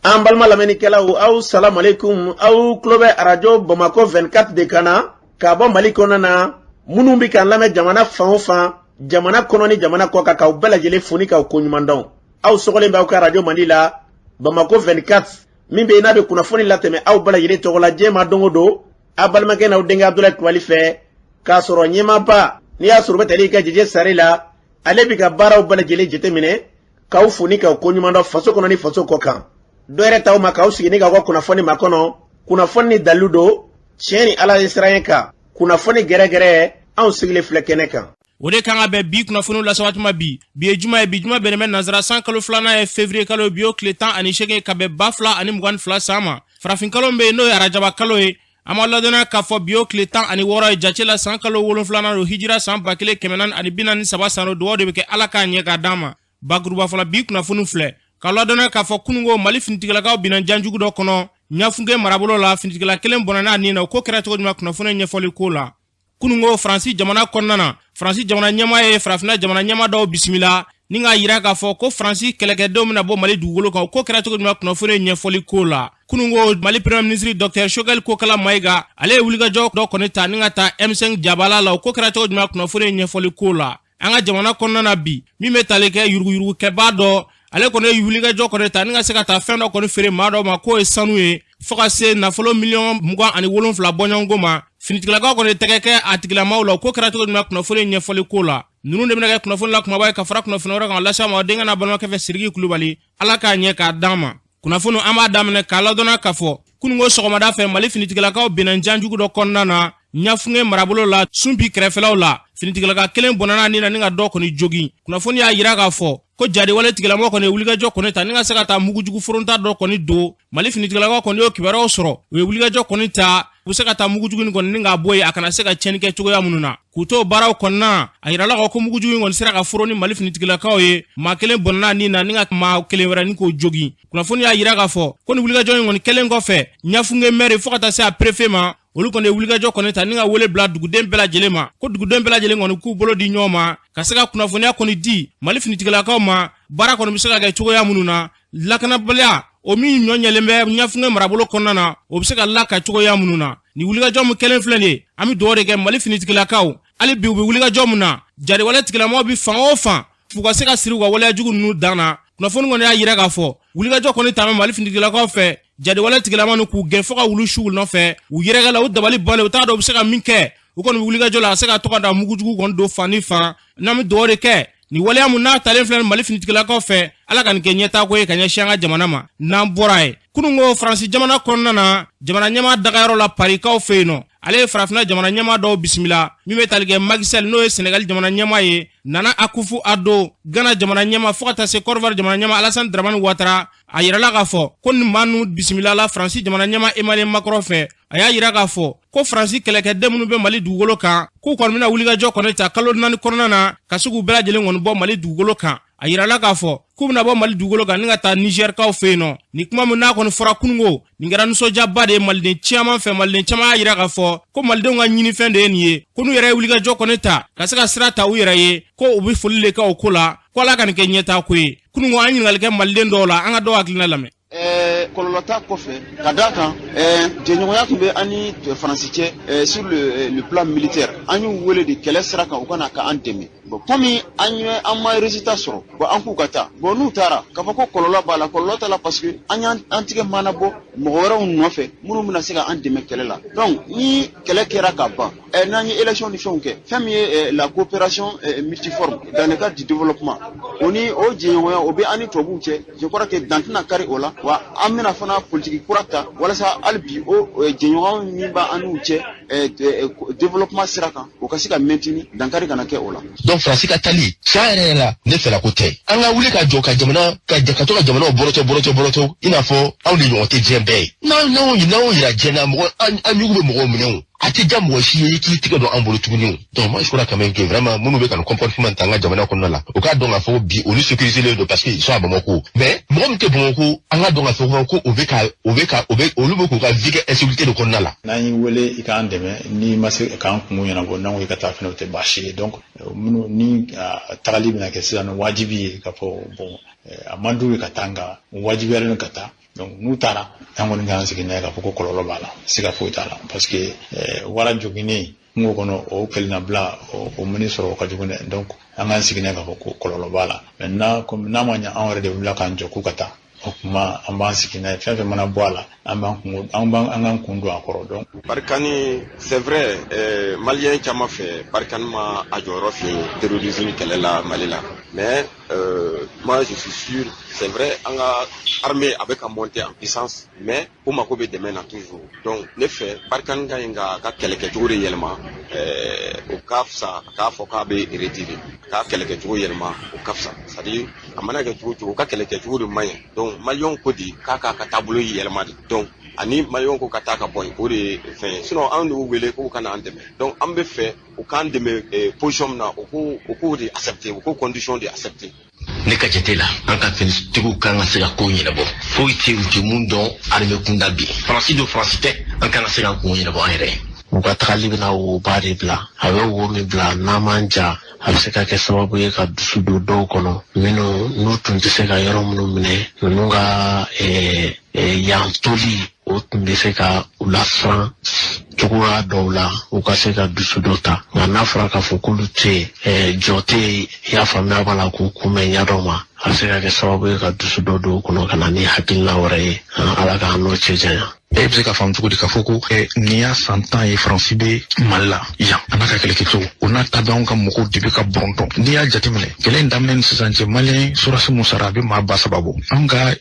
An balma lamɛnnikɛlaw aw salam aleikum aw tulo bɛ arajo Bamako 24 de kana ka bɔ Mali kɔnɔ na minnu bi kan lamɛn jamana fan o fan jamana kɔnɔ ni jamana kɔ kan k'aw bɛɛ lajɛlen foni k'aw koɲuman dɔn aw sɔgɔlen b'aw ka arajo Mali la Bamako 24 min bɛ n'a bɛ kunnafoni latɛmɛ aw bɛɛ lajɛlen tɔgɔ la diɲɛ ma don o don a balimakɛ n'aw denkɛ Abdulaye Kulibali fɛ k'a sɔrɔ ɲɛmaaba n'i y'a sɔrɔ bɛ tali ka jɛjɛ sari la ale bi ka baaraw bɛɛ lajɛlen jateminɛ k'aw foni k'aw koɲuman dɔn faso kɔnɔ ni faso kɔ kan dɔɛrɛ taw ma k'aw sigi ni k'aw ka kunnafoni ma kɔnɔ kunnafoni ni dalilu don tiɲɛ ni ala ye siran kan kunnafoni gɛrɛgɛrɛ anw sigilen filɛ kɛnɛ kan o de kan ka bɛn bi kunnafoniw lasabati bi ye juma ye bi juma bɛnbɛn nazara san kalo filanan ye février kalo bi o tile 18 ka bɛn 2022 san ma farafin kalo bɛ yen n'o ye arajaba kalo ye an ma ladɔnniya k'a fɔ bi o tile 16 ye jace la san kalo 7 don hijira san 1443 san o dugawu de bɛ kɛ ala k'a ɲɛ k'a d'an ma bakuruba fɔlɔ bi kunnafoni filɛ ka ladɔnniya k'a fɔ kunungo Mali finitigilakaw bina janjugu dɔ kɔnɔ ɲafunge marabolo la finitigila kelen bɔnna n'a nin na o ko kɛra cogo jumɛn kunnafoni ɲɛfɔli ko la kunungo Faransi jamana kɔnɔna na Faransi jamana ɲɛmaa ye farafina jamana ɲɛmaa dɔw bisimila ni k'a yira k'a fɔ ko Faransi kɛlɛkɛdenw bɛna bɔ Mali dugukolo kan o ko kɛra cogo jumɛn kunnafoni ɲɛfɔli ko la kunungo Mali premier ministre Dr Choguel Kokala Mayiga ale ye wulikajɔ dɔ kɔni ta ni ka taa M5 Jabala la o ko kɛra cogo jumɛn kunnafoni ɲɛfɔli ko la an ka jamana kɔnɔna na bi min bɛ tali kɛ yuruguyurugukɛbaa dɔ ale kɔni ye wulikajɔ kɔni ta ni ka se ka taa fɛn dɔ kɔni feere maa dɔ ma k'o ye sanu ye fo ka se nafolo miliyɔn 27 bɔɲɔgɔnko ma finitigilakaw kɔni tɛgɛ kɛ a tigilamaw la ko kɛra cogo jumɛn kunnafoni ɲɛfɔli ko la ninnu de bɛna kɛ kunnafoni la kumaba ye ka fara kunnafoni wɛrɛ kan lase ma denkɛ n'a balimakɛ fɛ Sidiki Kulibali ala k'a ɲɛ k'a d'an ma kunnafoni an b'a daminɛ k'a ladɔnniya k'a fɔ kunungo sɔgɔmada fɛ Mali finitigilakaw bɛnna janjugu dɔ kɔnɔna na ɲafunge marabolo la sunbi kɛrɛfɛlaw la finitigilaka kelen bɔnna ni na ni ka dɔ kɔni jogi kunnafoni y'a yira k'a fɔ ko jadiwale tigilamɔgɔ kɔni ye wulikajɔ kɔni ta ni ka se ka taa mugujugu foronta dɔ kɔni don Mali finitigilakaw kɔni y'o kibaruyaw sɔrɔ u ye wulikajɔ kɔni ta u bɛ se ka taa mugujugu kɔni ni k'a bɔ yen a kana se ka tiɲɛni kɛ cogoya minnu na k'u to baaraw kɔnɔna a yirala ko mugujugu kɔni sera ka foro ni Mali finitigilakaw ye maa kelen bɔnna ni na ni ka maa kelen wɛrɛ ni k'o jogi kunnafoni y'a yira k'a fɔ ko ni wulikajɔ in kɔni kelen kɔfɛ ɲafunge maire fo ka taa se a préfet ma olu kɔni ye wulikajɔ kɔni ta ni ka wele bila duguden bɛɛ lajɛlen ma ko duguden bɛɛ lajɛlen kɔni k'u bolo di ɲɔgɔn ma ka se ka kunnafoniya kɔni di Mali finitigilakaw ma baara kɔni bɛ se ka kɛ cogoya minnu na lakanabaliya o min ɲɔɲɛlen bɛ ɲafunge marabolo kɔnɔna na o bɛ se ka laka cogoya minnu na ni wulikajɔ min kelen filɛ nin ye an bɛ dugawu de kɛ Mali finitigilakaw hali bi u bɛ wulikajɔ min na jadiwale tigilamɔgɔw bi fan o fan f'u ka se ka siri u ka waleyajugu ninnu dan na kunnafoni kɔni y'a yira k'a fɔ wulikajɔ kɔni taamɛ Mali finitigilakaw fɛ jadiwale tigilamɔgɔw k'u gɛn fo ka wulu su nɔfɛ u yɛrɛkɛ la u dabali bannen u t'a dɔn u bɛ se ka min kɛ u kɔni bɛ wulikajɔ la a se ka to ka da mugujugu kɔni don fan ni fan n'an bɛ dugawu de kɛ ni waleya mun n'a talen filɛ Mali finitigilakaw fɛ ala ka nin kɛ ɲɛtaako ye ka ɲɛsin an ka jamana ma n'an bɔra ye kunungo Faransi jamana kɔnɔna na jamana ɲɛmaa dagayɔrɔ la Parikaw fɛ yen nɔ ale ye farafina jamana ɲɛmaa dɔw bisimila min bɛ tali kɛ Macky Sall n'o ye Sénégal jamana ɲɛmaa ye Nana Akufo-Addo Ghana jamana ɲɛmaa fo ka taa se Côte d'Ivoire jamana ɲɛmaa Alassane Dramane Ouattara a yirala k'a fɔ ko nin maa ninnu bisimila la Faransi jamana ɲɛmaa Emmanuel Macron fɛ a y'a yira k'a fɔ ko Faransi kɛlɛkɛden minnu bɛ Mali dugukolo kan k'u kɔni bɛna wulikajɔ kɔni ta kalo 4 kɔnɔna na ka se k'u bɛɛ lajɛlen kɔni bɔ Mali dugukolo kan a yirala k'a fɔ k'u bɛna bɔ Mali dugukolo kan ni ka taa Nigerkaw fɛ yen nɔ ni kuma min n'a kɔni fɔra kunungo nin kɛra nisɔndiyaba de ye maliden caman fɛ maliden caman y'a yira k'a fɔ ko malidenw ka ɲinifɛn de ye nin ye ko n'u yɛrɛ ye wulikajɔ kɔni ta ka se ka sira ta u yɛrɛ ye ko u bɛ foli de kɛ o ko la ko ala ka nin kɛ ɲɛtaako ye kunungo an ɲininkali kɛ maliden dɔw la an ka dɔw hakilina lamɛn kɔlɔlɔta kɔfɛ ka d'a kan jɛɲɔgɔnya tun bɛ an ni Faransi cɛ sur le plan militaire an y'u wele de kɛlɛ sira kan u kana k'an dɛmɛ bon komi an ma résultat sɔrɔ bon an k'u ka taa bon n'u taara k'a fɔ ko kɔlɔlɔ b'a la kɔlɔlɔ t'a la parce que an y'an tigɛ mana bɔ mɔgɔ wɛrɛw nɔfɛ minnu bɛna se ka an dɛmɛ kɛlɛ la donc ni kɛlɛ kɛra ka ban n'an ye élection ni fɛnw kɛ fɛn min ye la coopération multiforme dans le cadre du développement o ni o jɛɲɔgɔnya o bɛ an ni tubabuw cɛ je crois que dan tɛna kari o la wa an bɛna fana politiki kura ta walasa hali bi o jɛɲɔgɔn min b'an n'u cɛ développement sira kan o ka se ka maintenir dankari kana kɛ o la. donc Faransi ka tali tiɲɛ yɛrɛ la ne fɛla ko tɛ an ka wuli ka jɔ ka jamana ka to ka jamanaw bɔrɔtɔ i n'a fɔ anw de ɲɔgɔn tɛ diɲɛ bɛɛ ye n'anw yira diɲɛ na mɔgɔ an jugu bɛ mɔgɔw minɛ o a tɛ ja mɔgɔ si ye k'i tigɛ dɔn an bolo tuguni donc moi je crois quand même que vraiment minnu bɛ ka nin comportement ta an ka jamana kɔnɔna la o k'a dɔn k'a fɔ bi olu sécurisé don parce que ils sont à Bamako mais mɔgɔ min tɛ Bamako an ka dɔn k'a fɔ ko olu bɛ k'u ka vie kɛ insécurité de kɔnɔna la. n'an y'i wele i k'an dɛmɛ n'i ma se k'an kungo ɲɛnabɔ n'an ko i ka taa fɛnɛ o tɛ baasi ye donc minnu ni tagali bɛna kɛ sisan wajibi ye k'a fɔ bon a man d'u ye ka taa nka wajibiyalen ka taa donc n'u taara an kɔni k'an sigi n'a ye k'a fɔ ko kɔlɔlɔ b'a la siga foyi t'a la parce que wara joginni kungo kɔnɔ o kelenna bila o mini sɔrɔ o ka jugu dɛ donc an k'an sigi n'a ye k'a fɔ ko kɔlɔlɔ b'a la maintenant comme n'a ma ɲɛ an yɛrɛ de wulila k'an jɔ k'u ka taa o kuma an b'an sigi n'a ye fɛn fɛn mana bɔ a la an k'an kun don a kɔrɔ donc barikani c'est vrai malien caman fɛ barikani ma a jɔyɔrɔ fi terrorisme kɛlɛ la Mali la mais moi je suis sûr c'est vrai an ka armée a bɛ ka monter en puissance mais ko mako bɛ dɛmɛ na toujours donc ne fɛ barikani ka ɲi ka kɛlɛkɛcogo de yɛlɛma o ka fisa k'a fɔ k'a bɛ retirer k'a kɛlɛkɛcogo yɛlɛma o ka fisa c'est à dire a mana kɛ cogo cogo ka kɛlɛkɛcogo de man ɲi donc maliyɛnw ko di k'a ka taabolo yɛlɛma de donc ani maliyɛnw ko ka taa ka bɔ yen o de ye fɛn ye sinon an de y'u wele k'u ka na an dɛmɛ donc an bɛ fɛ u k'an dɛmɛ position min na u k'o de accepter u k'o condition de accepter. Ne ka jate la an ka fɛntigiw kan ka se ka ko ɲɛnabɔ foyi tɛ u tɛ mun dɔn armée kunda bi faransi don faransi tɛ an kan ka se ka ko ɲɛnabɔ an yɛrɛ ye. U ka tagali bɛna woba de bila a bɛ wo min bila n'a man ja a bɛ se ka kɛ sababu ye ka dusu don dɔw kɔnɔ minnu n'u tun tɛ se ka yɔrɔ minnu minɛ ninnu ka yan toli o tun bɛ se ka u lasiran cogoya dɔw la u ka se ka dusu dɔ ta nka n'a fɔra k'a fɔ k'olu tɛ jɔ tɛ yen i y'a faamuya b'a la k'u kunbɛn ɲɛdɔn ma a bɛ se ka kɛ sababu ye ka dusu dɔ don u kɔnɔ ka na ni hakilina wɛrɛ ye ala k'an n'o cɛ janya. E bɛ se ka faamu cogo di k'a fɔ ko nin y'a san 10 ye faransi bɛ Mali la yan a n'a ka kɛlɛkɛcogo o n'a ta bɛ anw ka mɔgɔw de bɛ ka bɔntɔn n'i y'a jateminɛ kɛlɛ in daminɛ ni sisan cɛ maliyɛn sɔrɔdasi mun sara a bɛ maa ba saba bɔ anw ka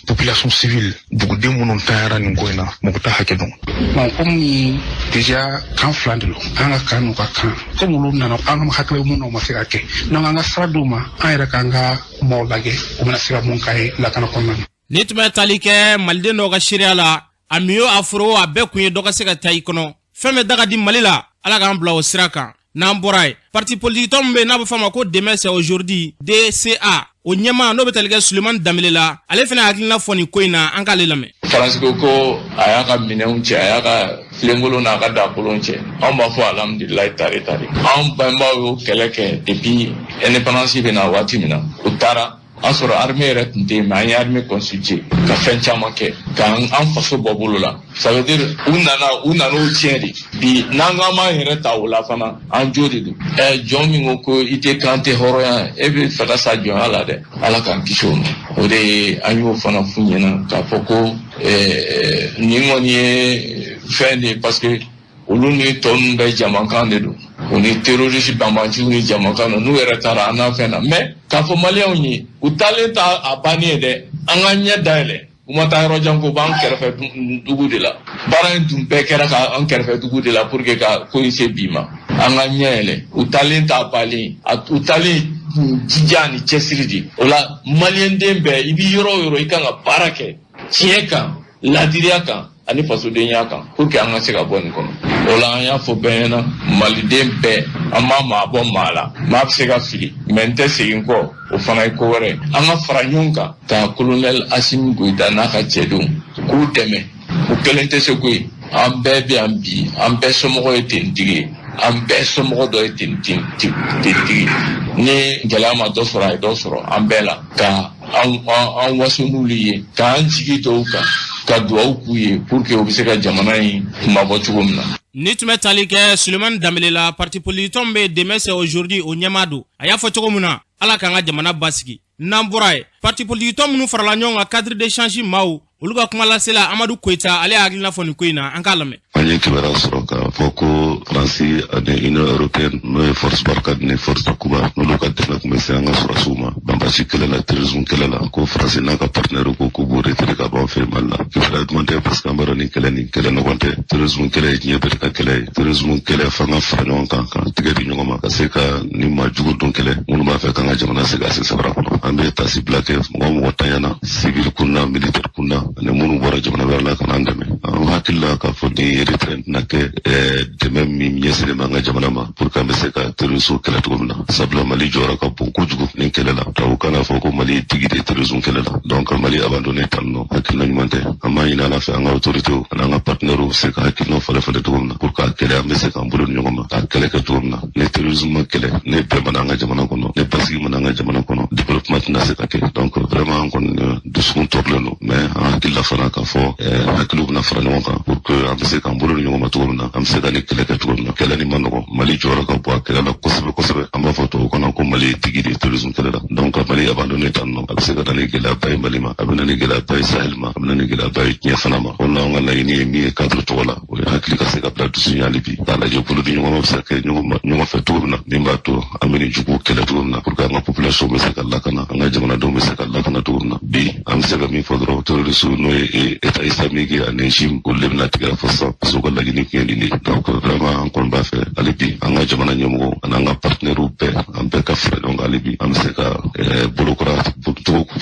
population civile duguden minnu tanyara nin ko in na mɔgɔ t'a hakɛ dɔn. bon komi déjà kan fila de don an ka kan n'u ka kan komi olu nana an ka hakili mun na o ma se ka kɛ donc an ka sira d'u ma an yɛrɛ k'an ka maaw lajɛ u bɛna se ka mun k'a ye lakana kɔnɔna na. Ni tun bɛ tali kɛ maliden dɔw ka seereya la a miyo a foro a bɛɛ kun ye dɔ ka se ka taa I kɔnɔ fɛn bɛ daga di Mali la ala k'an bila o sira kan n'an bɔra ye parti politique tɔ min bɛ n'a bɛ fɔ a ma ko demain c'est aujourd'hui DCA o ɲɛma n'o bɛ tali kɛ Sulemani Danbele la ale fana hakilina fɔ nin ko in na an k'ale lamɛn. Faransi ko a y'a ka minɛnw cɛ a y'a ka filenkolon n'a ka dakolon cɛ anw b'a fɔ alhamdulilayi tari anw bangebaaw y'o kɛlɛ kɛ depuis indépendance bɛ na waati min na o taara an sɔrɔ armée yɛrɛ tun tɛ yen mais an ye armée constitué ka fɛn caman kɛ k'an faso bɔ bolo la ça veut dire u nana o tiɲɛ de bi n'an k'an b'an yɛrɛ ta o la fana an jo de don jɔn min ko I tɛ kan tɛ hɔrɔnya e bɛ fɛ ka sa jɔnya la dɛ ala k'an kisi o ma o de ye an y'o fana f'u ɲɛna k'a fɔ ko nin kɔni ye fɛn de ye parce que olu ni tɔ ninnu bɛɛ jamakan de don o ni terroriste banbaanciw ni jamakan don n'u yɛrɛ taara an n'a fɛn na mais k'a fɔ maliyɛnw ye u taalen ta a banni ye dɛ an ka ɲɛ dayɛlɛ u ma taa yɔrɔ jan ko b'an kɛrɛfɛ dugu de la baara in tun bɛɛ kɛra k'an kɛrɛfɛ dugu de la pour que ka ko in se bi ma an ka ɲɛ yɛlɛ u taalen ta a banni u taalen jija ni cɛsiri de o la maliyɛnden bɛɛ I bɛ yɔrɔ o yɔrɔ I kan ka baara kɛ tiɲɛ kan ladiriya kan ani fasodenya kan pour que an ka se ka bɔ nin kɔnɔ o la an y'a fɔ bɛɛ ɲɛna maliden bɛɛ an b'a maa bɔ maa la maa bɛ se ka fili mais n tɛ segin kɔ o fana ye ko wɛrɛ an ka fara ɲɔgɔn kan ka colonel Asimi Goyita n'a ka cɛdenw k'u dɛmɛ o kelen tɛ se ko ye an bɛɛ bɛ yan bi an bɛɛ somɔgɔ ye tentigi ye an bɛɛ somɔgɔ dɔ ye tentigi ni gɛlɛya ma dɔ sɔrɔ a ye dɔ sɔrɔ an bɛɛ la ka an waso n'olu ye k'an jigi dɔw kan ka duwawu k'u ye pour que u bɛ se ka jamana in mabɔ cogo min na. Ni tun bɛ tali kɛ Sulemani Danbele la parti politique tɔ min bɛ demain c'est aujourd'hui o ɲɛma don a y'a fɔ cogo min na ala k'an ka jamana basigi n'an bɔra ye parti politique tɔ minnu farala ɲɔgɔn kan cadre d'échange maaw olu ka kuma lasela Amadu Koyita ale hakilina fɔ nin ko in na an k'a lamɛn. An ye kibaruya sɔrɔ k'a fɔ ko Faransi ani Union européenne n'o ye force Barkhane ni force Takuba n'olu ka dɛmɛ tun bɛ se an ka sɔrɔsiw ma banbasi kɛlɛ la terrorisme kɛlɛ la ko Faransi n'a ka partenaire ko k'u b'o retrait ka bɔ an fɛ Mali la kibaruya duman tɛ parce que an b'a dɔn ni kɛlɛ ɲɔgɔn tɛ terrorisme kɛlɛ ye diɲɛ bɛɛ ka kɛlɛ ye terrorisme kɛlɛ f'an ka fara ɲɔgɔn kan ka tigɛ di ɲɔgɔn ma ka se ka ni maa jugu don kɛlɛ minnu b'a fɛ k'an ka jamana segin a se sabara kɔnɔ an bɛ tasi bila kɛ mɔgɔ tanyana civil kunda militaire kunda ani minnu bɔra jamana wɛrɛ la ka n'an dɛmɛ an hakili la k'a fɔ ni retrait na kɛ dɛmɛ min ɲɛsinnen bɛ an ka jamana ma pour que an bɛ se ka terrorisme kɛlɛ cogo min na sabula Mali jɔyɔrɔ ka bon kojugu nin kɛlɛ la tubabu kan'a fɔ ko Mali ye digi de terrorisme kɛlɛ la donc Mali abandonné tan nɔ hakilina ɲuman tɛ an b'a ɲini Ala fɛ an ka autorités ani an ka partenaires bɛ se ka hakilinaw falen cogo min na pour que a kɛlɛ an bɛ se k'an bolo di ɲɔgɔn ma k'a kɛlɛ kɛ cogo min na ni terrorisme ma kɛlɛ ni bɛɛ mana an ka jamana kɔnɔ ni basigi mana an ka jamana kɔnɔ développement tɛna se ka kɛ donc vraiment an kɔni dusukun tɔɔrɔlen don mais an hakili la fana k'a fɔ hakiliw bɛna fara ɲɔgɔn kan pour que an bɛ se k'an bolo di ɲɔgɔn ma cogo min na an bɛ se ka ni kɛlɛ kɛ cogo min na kɛlɛ nin ma nɔgɔn Mali jɔyɔrɔ ka bon a kɛlɛ la kosɛbɛ kosɛbɛ an b'a fɔ tubabu kan na ko Mali ye tigi de ye terrorisme kɛlɛ la donc Mali abandonné tan nɔ a bɛ se ka na ni gɛlɛyaba ye Mali ma a bɛ na ni gɛlɛyaba ye Sahel ma a bɛ na ni gɛlɛyaba ye diɲɛ fana ma o la an ka laɲini ye min ye cadre tɔgɔ la o ye hakili ka se ka bila dusu ɲali bi k'a lajɛ bolo di ɲɔgɔn ma bɛ se ka kɛ ɲɔgɔn fɛ cogo min na min b'a to an bɛ nin juguw kɛlɛ cogo min na pour que an ka population bɛ se ka lakana an ka jamanadenw bɛ se ka lakana cogo min na bi an bɛ se ka min fɔ dɔrɔn terroriste n'o ye état islamique ani régime olu de bɛna tigɛ fɔ sisan parce que u ka laɲini kun ye nin de ye donc vraiment an kɔni b'a fɛ hali bi an ka jamana ɲɛmɔgɔw ani an ka partenaires bɛɛ an bɛɛ ka fara ɲɔgɔn kan hali bi an bɛ se ka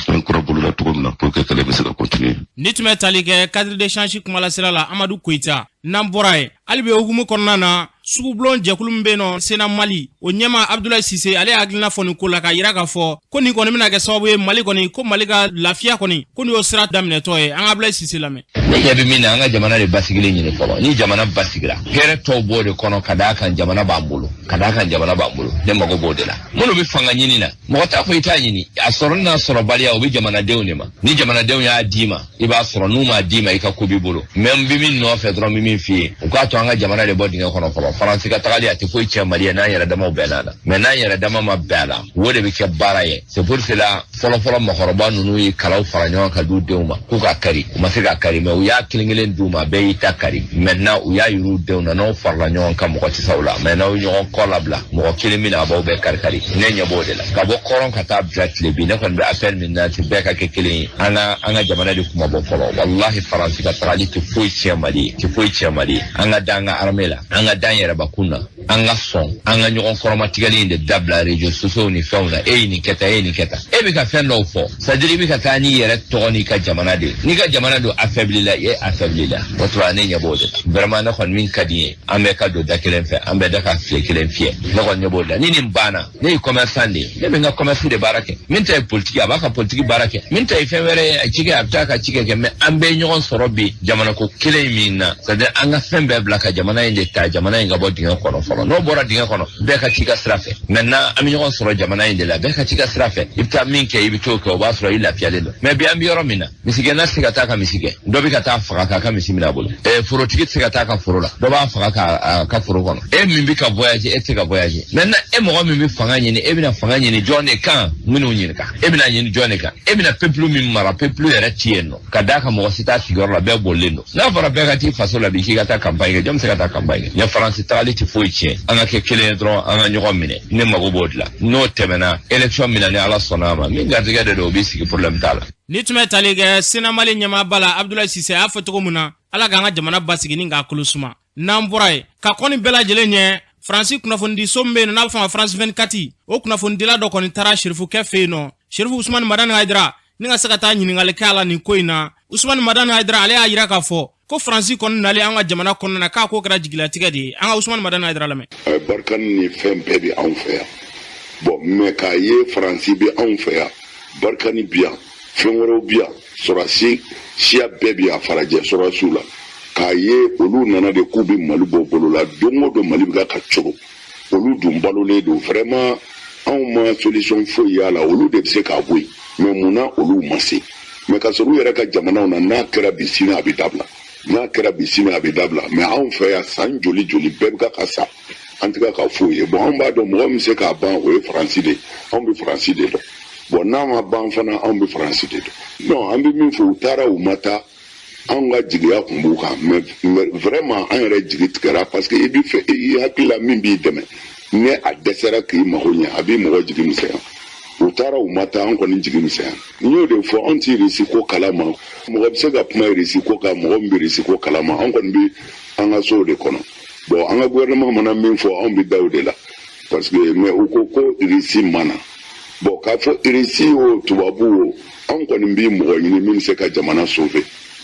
fɛn kura bolola cogo min na pour que kɛlɛ bɛ se ka continuer. Ni tun bɛ tali kɛ cadre d'échange kumalasira la Amadu Koyita n'an bɔra ye hali bi hukumu kɔnɔna na sugubulon jɛkulu min bɛ yen nɔ Sena Mali o ɲɛma Abdoulaye Cissé ale hakilina fɔ nin ko la ka yira k'a fɔ ko nin kɔni bɛna kɛ sababu ye Mali kɔni ko Mali ka lafiya kɔni ko nin y'o sira daminɛtɔ ye an ka Abdoulaye Cissé lamɛn. Ne ɲɛ bɛ min na an ka jamana de basigilen ɲini fɔlɔ ni jamana basigira hɛrɛ tɔw b'o de kɔnɔ ka d'a kan jamana b'an bolo ne mago b'o de la minnu bɛ fanga ɲini na mɔgɔ t'a fɔ i t'a ɲini a sɔrɔ n'a sɔrɔbaliya o bɛ jamanadenw de ma ni jamanadenw y'a d'i ma i b'a sɔrɔ n'u m'a d'i ma i ka ko b'i bolo mais n bɛ min nɔfɛ dɔrɔn n bɛ min f'i ye u k'a to an ka jamana de bɔ dingɛ kɔnɔ fɔlɔ Faransi ka tagali a tɛ foyi cɛ Mali ye n'an yɛrɛ damaw bɛn n'a la mais n'an yɛrɛ dama ma bɛn a la o de bɛ kɛ baara ye c'est pour cela fɔlɔfɔlɔ makɔrɔba ninnu ye kalaw fara ɲɔgɔn kan d'u denw ma k'u ka kari u ma se ka kari mais u y'a kelen kelen d'u ma bɛɛ y'i ta kari maintenant u y'a yir'u denw na n'aw farala ɲɔgɔn kan mɔgɔ tɛ sa o la mais n'aw ye ɲɔgɔn kɔ labila mɔgɔ kelen min na a b'aw bɛɛ kari ne ɲɛ b'o de la ka bɔ kɔrɔn ka taa bila tile bi ne kɔni bɛ appel min na ti bɛɛ ka kɛ kelen ye an ka jamana de kuma bɔ fɔlɔ wallahi Faransi ka tagali tɛ foyi tiɲɛ Mali ye an ka da an ka armée la an ka da an yɛrɛbakun na an ka sɔn an ka ɲɔgɔn kɔrɔmatigɛli in de dabila réseaux sociaux ni fɛnw na e ye nin kɛ tan e bɛ ka fɛn dɔw fɔ c'est-à-dire i bɛ ka taa n'i yɛrɛ tɔgɔ n'i ka jamana de n'i ka jamana don affaibli la affaibli la o tura ne ɲɛ b'o de la vraiment ne kɔni min ka di ye an bɛɛ ka don da kelen fɛ an bɛɛ da ka filen kelen fiyɛ ne kɔni ɲɛ b'o de la ni nin banna ne ye commerçant de ye ne bɛ n ka commerce de baara kɛ min ta ye politique a b'a ka politique baara kɛ min ta ye fɛn wɛrɛ ye cikɛ a bɛ taa ka cikɛ kɛ mais an bɛɛ ɲɔgɔn sɔrɔ bi jamana ko kelen min na c'est-à-dire an ka fɛn bɛɛ bila ka jamana in de ta jamana in ka bɔ dingɛ kɔnɔ fɔlɔ n'o bɔra dingɛ kɔnɔ bɛɛ ka ci ka sira fɛ maintenant an bɛ ɲɔgɔn sɔrɔ jamana in de la bɛɛ ka ci ka sira fɛ i bɛ taa min kɛ i bɛ t'o kɛ o b'a sɔrɔ i lafiyalen don mais bi an bɛ yɔrɔ min na misigɛnna tɛ se ka taa ka misi kɛ dɔ bɛ ka taa faga k'a ka misi minɛ a bolo forotigi tɛ se ka taa ka foro la dɔ b'a faga k'a ka foro kɔnɔ e min bɛ ka voyager e tɛ se ka voyager maintenant e mɔgɔ min bɛ fanga ɲini e bɛna fanga ɲini jɔn de kan minnu ɲininka e bɛna ɲini jɔn de kan e bɛna peuple min mara peuple yɛrɛ ti yen nɔ ka d'a kan mɔgɔ si t'a sigiyɔrɔ la bɛɛ bolilen don n'a fɔra bɛɛ ka t'i faso la bi k'i ka taa campagne kɛ jɔn bɛ se ka taa campagne kɛ Faransi tagali tɛ foyi tiɲɛ an ka kɛ kelen ye dɔrɔn an ka ɲɔgɔn minɛ ne mago b'o de la n'o tɛmɛna élection min na ni Ala sɔnna a ma min garijɛgɛ de don o b'i sigi problème t'a la. Ni tun bɛ tali kɛ Sena Mali ɲɛmaaba la Abdoulaye Cissé a y'a fɔ cogo min na Ala k'an ka jamana basigi ni k'a kolo suma n'an bɔra ye ka kɔni bɛɛ lajɛlen ɲɛ Faransi kunnafonidiso min bɛ yen nɔ n'a bɛ fɔ a ma France 24 o kunnafonidila dɔ kɔni taara Sherifu kɛ fɛ yen nɔ Sherifu Usmani Madani Hayidara ni ka se ka taa ɲininkali kɛ a la nin ko in na Usmani Madani Hayidara ale y'a yira k'a fɔ ko Faransi kɔni nalen an ka jamana kɔnɔna na k'a ko kɛra jigilatigɛ de ye an ka Usmani Madani Hayidara lamɛn. Barikani ni fɛn bɛɛ bɛ anw fɛ yan bon mais k'a ye Faransi bɛ anw fɛ yan barikani bi yan fɛn wɛrɛw bi yan sɔrɔsi siya bɛɛ bi yan farajɛ sɔrɔsiw la k'a ye olu nana de k'u bɛ Mali bɔ bolo la don o don Mali bɛ ka cogo olu dun balolen don vraiment anw ma solution foyi y'a la olu de bɛ se k'a bɔ yen mais munna olu ma se mais ka sɔrɔ u yɛrɛ ka jamanaw na n'a kɛra bi sini a bɛ dabila n'a kɛra bi sini a bɛ dabila mais anw fɛ yan san joli bɛɛ bɛ ka sa an tɛ ka foyi ye bon an b'a dɔn mɔgɔ min se k'a ban o ye Faransi de ye anw bɛ Faransi de dɔn bon n'a ma ban fana anw bɛ Faransi de dɔn non an bɛ min fɔ u taara u ma taa anw ka jigiya tun b'u kan mais vraiment an yɛrɛ jigi tigɛra parce que i bɛ fɛ i hakili la min b'i dɛmɛ ni a dɛsɛra k'i mago ɲɛ a b'i mɔgɔ jigi misɛnya u taara u ma taa an kɔni jigi misɛnya n y'o de fɔ anw tɛ irisi ko kalama mɔgɔ bɛ se ka kuma irisi ko kan mɔgɔ min bɛ irisi ko kalama an kɔni bɛ an ka sow de kɔnɔ bon an ka gouvernement mana min fɔ anw bɛ da o de la parce que mais u ko irisi mana bon k'a fɔ irisi o tubabu o anw kɔni bɛ mɔgɔ ɲini min bɛ se ka jamana sauver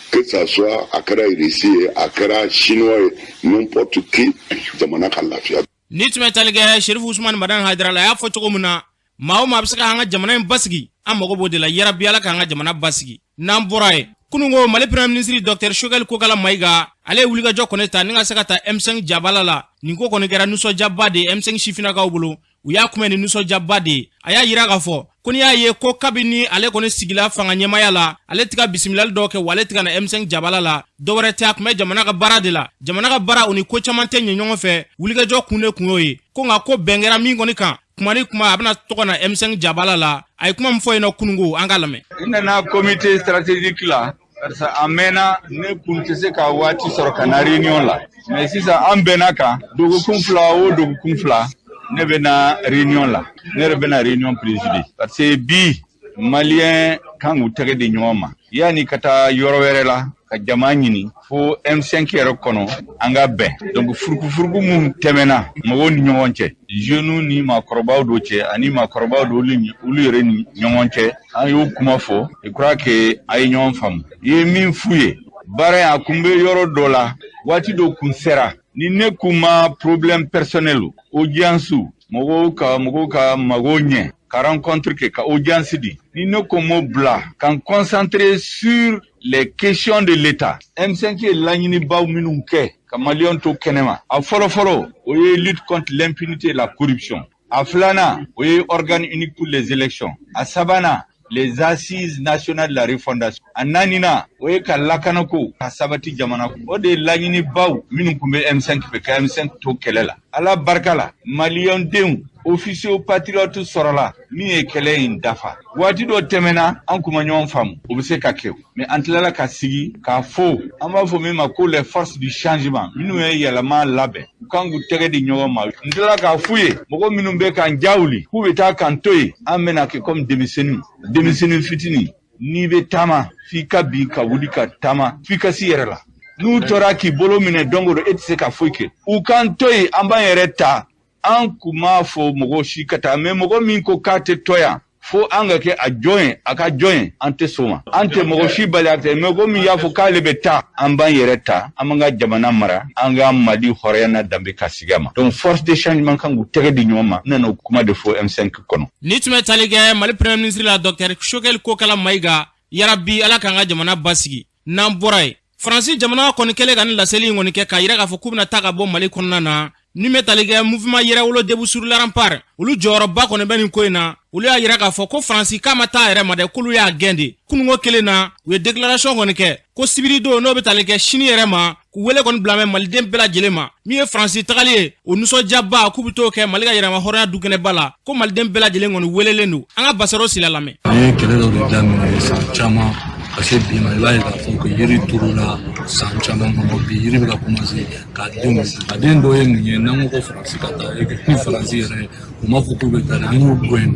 que ça soit a kɛra irisi ye a kɛra chinois ye n'importe qui jamana ka lafiya. Ni tun bɛ tali kɛ Sherifu Usmani Madani Hayidara la a y'a fɔ cogo min na maa o maa bɛ se ka an ka jamana in basigi an mago b'o de la yarabi Ala k'an ka jamana basigi n'an bɔra ye kunungo Mali Premier Ministre Dr Choguel Kokala Mayiga ale ye wulikajɔ kɔni ta ni ka se ka taa M5 jabala la nin ko kɔni kɛra nisɔndiyaba de ye M5 sifinnakaw bolo u y'a kunbɛn ni nisɔndiyaba de ye a y'a yira k'a fɔ ko ni y'a ye ko kabini ale kɔni sigila fanga ɲɛmaya la ale tiga bisimilali dɔ kɛ wale tiga na M5 jabala la dɔwɛrɛ tɛ a kun bɛ jamana ka baara de la jamana ka baara o ni ko caman tɛ ɲɛ ɲɔgɔn fɛ wulikajɔ kun de kun y'o ye ko nka ko bɛn kɛra min kɔni kan kuma ni kuma a bɛna tɔgɔ na M5 jabala la a ye kuma min fɔ yen nɔ kununko an k'a lamɛn. I nana comité stratégique la parce que a mɛnna ne kun tɛ se ka waati sɔrɔ ka na réunion la mais sisan an bɛnna kan dogokun fila o dogokun fila ne bɛna réunion la ne yɛrɛ bɛna réunion présider parce que bi malien kan k'u tɛgɛ di ɲɔgɔn ma yanni ka taa yɔrɔ wɛrɛ la ka jama ɲini fo M5 yɛrɛ kɔnɔ an ka bɛn donc furukufuruku mun tɛmɛna mɔgɔw ni ɲɔgɔn cɛ jeunes ni maakɔrɔbaw dɔ cɛ ani maakɔrɔbaw dɔ olu yɛrɛ ni ɲɔgɔn cɛ an y'o kuma fɔ je crois que a ye ɲɔgɔn faamu i ye min f'u ye baara in a kun bɛ yɔrɔ dɔ la waati dɔ kun sera ni ne kun ma problème personnel audience mɔgɔw ka mago ɲɛ ka rencontre kɛ ka audience di ni ne ko mo bila kan concentrer sur les questions de l'État M5 ye laɲinibaw minnu kɛ ka maliyɛnw to kɛnɛma a fɔlɔfɔlɔ o ye lutte contre l'impunité et la corruption a filanan o ye organe unique pour les élections a sabanan les assises nationales de la refondation a naaninan o ye ka lakanako ka sabati jamana o de ye laɲinibaw minnu kun bɛ M5 fɛ ka M5 to kɛlɛ la ala barika la maliyɛndenw officiaux patriotes sɔrɔla min ye kɛlɛ in dafa waati dɔ tɛmɛna an kuma ɲɔgɔn faamu o bɛ se ka kɛ mais an tilala ka sigi k'a fɔ an b'a fɔ min ma ko les forces du changement minnu ye yɛlɛma labɛn u kan k'u tɛgɛ di ɲɔgɔn ma n tilala k'a f'u ye mɔgɔ minnu bɛ k'an jawuli k'u bɛ taa k'an to yen an bɛna kɛ comme denmisɛnnin fitinin n'i bɛ taama f'i ka bin ka wuli ka taama f'i ka s'i yɛrɛ la n'u tora k'i bolo minɛ don o don e tɛ se ka foyi kɛ u k'an to yen an b'an yɛrɛ ta an kun m'a fɔ mɔgɔ si ka taa mais mɔgɔ min ko k'a tɛ to yan fo an ka kɛ a jɔn ye a ka jɔn ye an tɛ sɔn ma an tɛ mɔgɔ si bali a tɛ mɔgɔ min y'a fɔ k'ale bɛ taa an b'an yɛrɛ ta an b'an ka jamana mara an ka mali hɔrɔnya n'a danbe ka sigi a ma donc force de changement kan k'u tɛgɛ di ɲɔgɔn ma n nana o kuma de fɔ M5 kɔnɔ. ni tun bɛ tali kɛ mali premier ministre la Dr Choguel Kokala Mayiga yarabi ala k'an ka jamana basigi n'an bɔra yen faransi jamana kɔni kɛlen ka ni laseli in kɔni kɛ k'a yira k'a fɔ k'u bɛna taa ka bɔ mali kɔnɔna na ni bɛ tali kɛ mouvement yɛrɛwolo debout sur le rempart olu jɔyɔrɔba kɔni bɛ nin ko in na olu y'a yira k'a fɔ ko faransi k'a ma taa yɛrɛ ma dɛ k'olu y'a gɛn de kununko kelen na u ye déclaration kɔni kɛ ko sibiri don n'o bɛ tali kɛ sini yɛrɛ ma k'u wele kɔni bila mɛ maliden bɛɛ lajɛlen ma min ye faransi tagali ye o nisɔndiyaba k'u bɛ t'o kɛ mali ka yɛrɛma hɔrɔnya dukɛnɛba la ko maliden bɛɛ lajɛlen kɔni welelen don an ka basaro sila lamɛn. an ye kɛlɛ dɔ de daminɛ san caman ka se bi ma i b'a ye k'a fɔ ko yiri turula san caman kɔnɔ bi yiri bɛ ka commencer k'a den a den dɔ ye mun ye n'an ko ko faransi ka taa ni faransi yɛrɛ u m'a fɔ k'u bɛ taa an y'u gɛn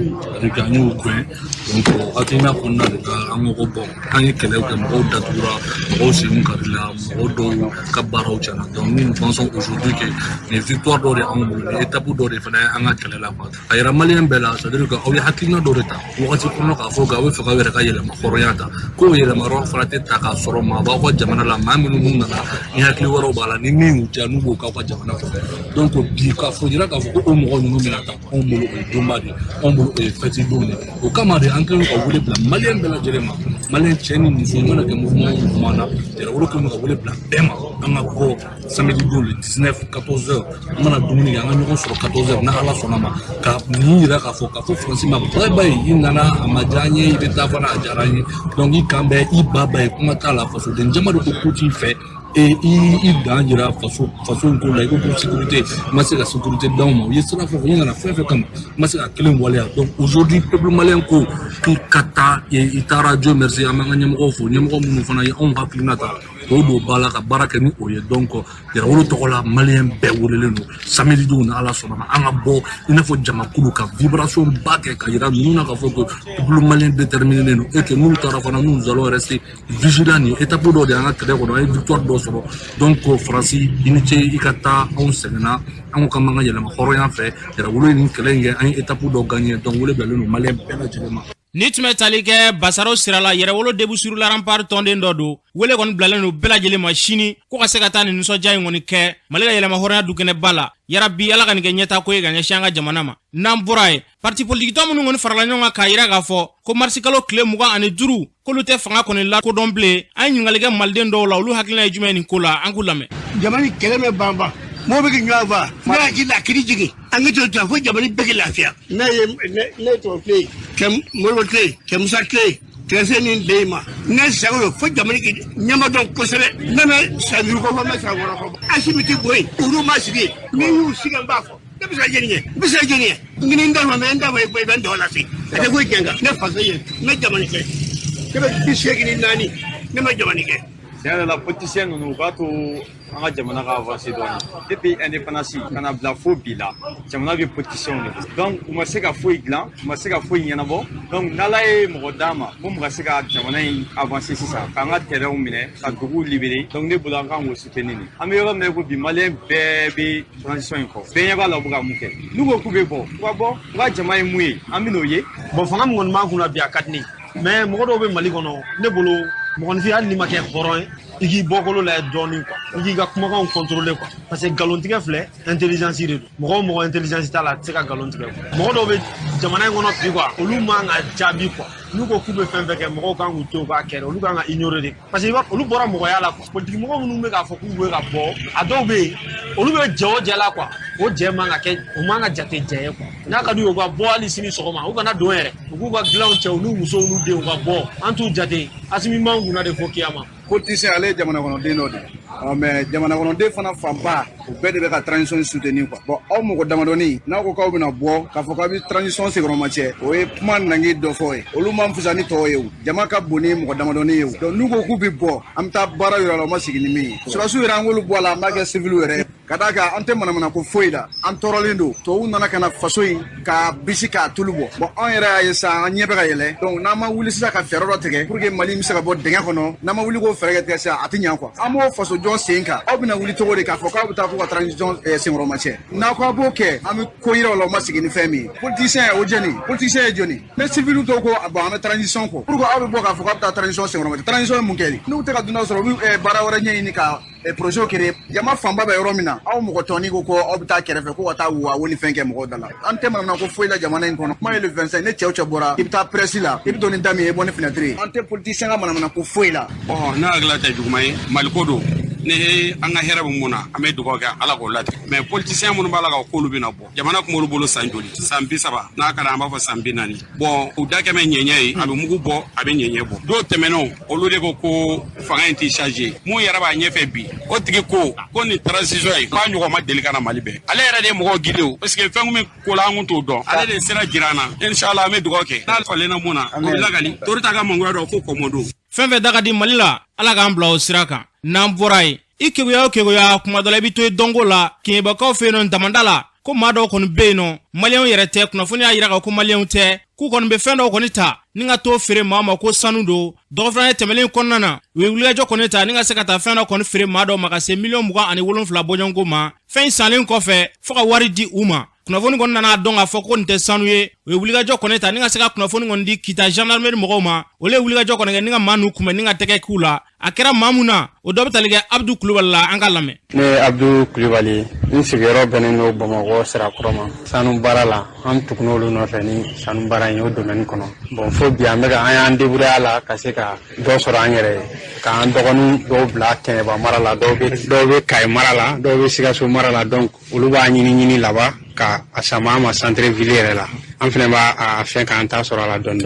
an y'u gɛn donc hakilina kɔnɔna de la an ko bon an ye kɛlɛ kɛ mɔgɔw datugura mɔgɔw sen karila mɔgɔw dɔw ka baaraw tiɲɛna donc nous pensons aujourd'hui que ni victoire dɔ de an bolo ni étape dɔ de fana ye an ka kɛlɛ la quoi a yira maliyɛn bɛɛ la c'est à dire que aw ye hakilina dɔ de ta wagati kɔnɔ k'a fɔ k'aw bɛ fɛ k'aw yɛrɛ ka yɛlɛma hɔrɔnya ta k'o yɛlɛmayɔrɔ fana tɛ ta k'a sɔrɔ maa b'aw ka jamana la maa minnu mun nana ni hakili wɛrɛw b'a la ni min y'u diya n'u b'o k'aw ka jamana kɔfɛ donc bi k'a fɔ jira k'a fɔ ko o mɔgɔ ninnu bɛna ta anw bolo o ye donba de anw bolo o ye fɛti don de o kama de an kɛlen ka wele bila maliyɛn bɛɛ lajɛlen ma maliyɛn cɛ ni muso mana kɛ mouvement na yɛrɛwolo kɛlen ka wele bila bɛɛ ma an ka bɔ samedi don le 19 14h an mana dumuni kɛ an ka ɲɔgɔn sɔrɔ 14h n'a ala sɔnna ma ka nin yira k'a fɔ faransi ma ba ye i nana a ma diya an ye i bɛ taa fana a diyara an ye donc i kan bɛ i ba ye kuma t'a la fasoden jama de ko ko t'i fɛ i dan jira faso in ko la i ko sécurité ma se ka sécurité d'anw ma u ye sira fɔ i nana fɛn fɛn kama ma se ka kelen waleya donc aujourd'hui peuple malien ko k'i ka taa i taara Dieu merci an b'an ka ɲɛmɔgɔw fo ɲɛmɔgɔ minnu fana ye anw hakilina ta k'o don ba la ka baara kɛ ni o ye donc yɛrɛwolo tɔgɔ la maliyɛn bɛɛ welelen don samedi don ni ala sɔnna ma an ka bɔ i n'a fɔ jamakulu ka vibration ba kɛ ka yira ninnu na k'a fɔ ko peuple malien déterminé don et que n'u taara fana nous allons rester vigilants ni étape dɔ de an ka kɛlɛ kɔnɔ an ye victoire dɔ sɔrɔ donc faransi i ni ce i ka taa anw sɛgɛnna an ka man ka yɛlɛma hɔrɔnya fɛ yɛrɛwolo ye nin kɛlɛ in kɛ an ye étape dɔ gagné donc wele bilalen don maliyɛn bɛɛ lajɛlen ma. ni tun bɛ tali kɛ basaro sira la yɛrɛwolo debout sur le rempart tɔnden dɔ don wele kɔni bilalen don bɛɛ lajɛlen ma sini ko ka se ka taa nin nisɔndiya in kɔni kɛ mali ka yɛlɛma hɔrɔnya dukɛnɛba la yarabi ala ka nin kɛ ɲɛtako ye ka ɲɛsin an ka jamana ma n'an bɔra ye parti politique tɔ minnu kɔni farala ɲɔgɔn kan k'a yira k'a fɔ ko marisi kalo tile 25 k'olu tɛ fanga kɔni lakodɔn bilen an ye ɲininkali kɛ maliden dɔw la olu hakilina ye jumɛn nin ko la an k'u lamɛn. jamana kɛlɛ bɛ banban mo be nyaa va na ji la kiri jigi an ga to fo jamani be lafiya na ne to play kem mo wo play kem sa play Treseni Lema, Nessa for Jamaica, Yamadon Kosele, Nana Saluko, Massa, Asimiti Boy, Urumasi, Miu Sigan Bafo, Besides Junior, Ninda Mamanda by $1. And the weekend, never say, not Jamaica. Never be shaking in Nani, never Jamaica. La politicien nous va tout en Jamana avancé depuis indépendance kana bla phobie là Jamana vi politicien donc on sait ka foi glan on sait ka foi yana bo donc nalae mo dama mo mo sait ka Jamana avancé c'est ça kana terrain mine ka dugu libéré donc ne bulan kan wo soutenir ni amero me ko bi malien bébé transition ko benya ba la buga muke nous ko kube bo wa Jamana muye amino ye bon fanga mo ma kuna bi akatni mais mo do be mali kono ne bolo mo fi al ni ma ke xoron igi bokolo la doni quoi igi ga kuma kan contrôler quoi parce que galontige flé intelligence ire mo intelligence ta la tseka galontige mo do be jamana ngono bi quoi olu ma nga jabi quoi nous ko kube fembe ke mo kan uto ba kere olu kan ignorer parce que olu bora mo ya la quoi politique mo nu me ga fo ku we ga bo adobe olu be jewo jela quoi o je ma nga ke o ma nga jate je quoi na ka du yo ga bo ali sini so ma o kana do ere o ga glawn che olu muso olu de o ga bo antu jate asimi mangu na de fo kiyama politicien ale jamana kono de no de mais jamana kono de fana famba o be de ka transition soutenir quoi bon aw mo ko damadoni na ko kaw bina bo ka fo ka bi transition segro mache o e man nangi do fo e olu man fusani to yew jama ka boni mo ko damadoni yew donc nugo ku bi bo am ta bara yoro ma sigini mi sura su irangolu bo la ma ke civil were kadaka ante mana ko foida am torolindo to unana kana fasoyi ka bisika tulubo bon on era yesa nyebe ka yele donc na ma wuli sisa ka ferro tege pour que mali mi saka bo denga kono na ma wuli ko ferga tege sa atinya quoi amo faso jon senka obina wuli to de ka fo ka buta ko transition singro mache na ko boke am ko yiro lo masigini femi politicien o jeni politicien joni mais civil to ko ba am transition ko pour ko abu boka fo ka buta transition singro mache transition mun keli no te ka duna so bara wara nyini ka projet kere jama famba ba yoromina aw mo toni ko obta kerefe ko wata wa woni fenke mo dala ante manam ko foila jamana en kono ma le 25 ne chew bora ibta presila ibto ni dami e boni fenêtre ante politicien ga manam ko foila oh na agla tay jugmay malkodo ne anga hera bu muna ame dugo ga ala ko lati mais politicien mun bala ga ko lubina bo jamana ko mo bolo sanjoli sambi saba na kana ma fo sambi nani bon o dake men nyenye abe mugu bo abe nyenye bo do temeno o lode ko fanga inti charger mo yara ba nyefe bi o tigi ko ni transition yi ka nyugo ma deli kana mali be ale yara de mo gideo parce que fengu me ko la ngun to do ale de sera jirana inshallah me dugo ke na fale na muna ko lagali torita ga mango do ko komodo fenve daga di malila ala ga ambla o siraka namborai ikekuya kuma dala bito dongo la kinba ka fe non damandala ko mado kon beno malion yere te kuna funi ayira ko malion te ku kon be fendo kon ta ninga to fere mama ko sanudo do fran temelen konnana we wuliga jo kon ta ninga sekata fendo kon fere mado makase million muga ani wolon fla bojongo ma fen salen ko fe foka wari di uma kuna foni kon nana donga foko nte sanuye we wuliga jo kon ta ninga seka kuna foni kon di kita gendarmerie mugo ma ole wuliga jo kon ninga manu kuma ninga teke kula akira mamuna o do betalige Abdou Kulubala angalame ne Abdou Kulubali ni sigero beneno Bamako sera kroma sanu barala am tuknolu no feni sanu bara yo domaine kono bon fo bi amega an debure ala kaseka do soro anyere ka an dogonu do black ke ba marala do be kay marala do be sigaso marala donc uluba nyini laba ka asama ma centre ville la en fene ba a fen ka anta soro ala don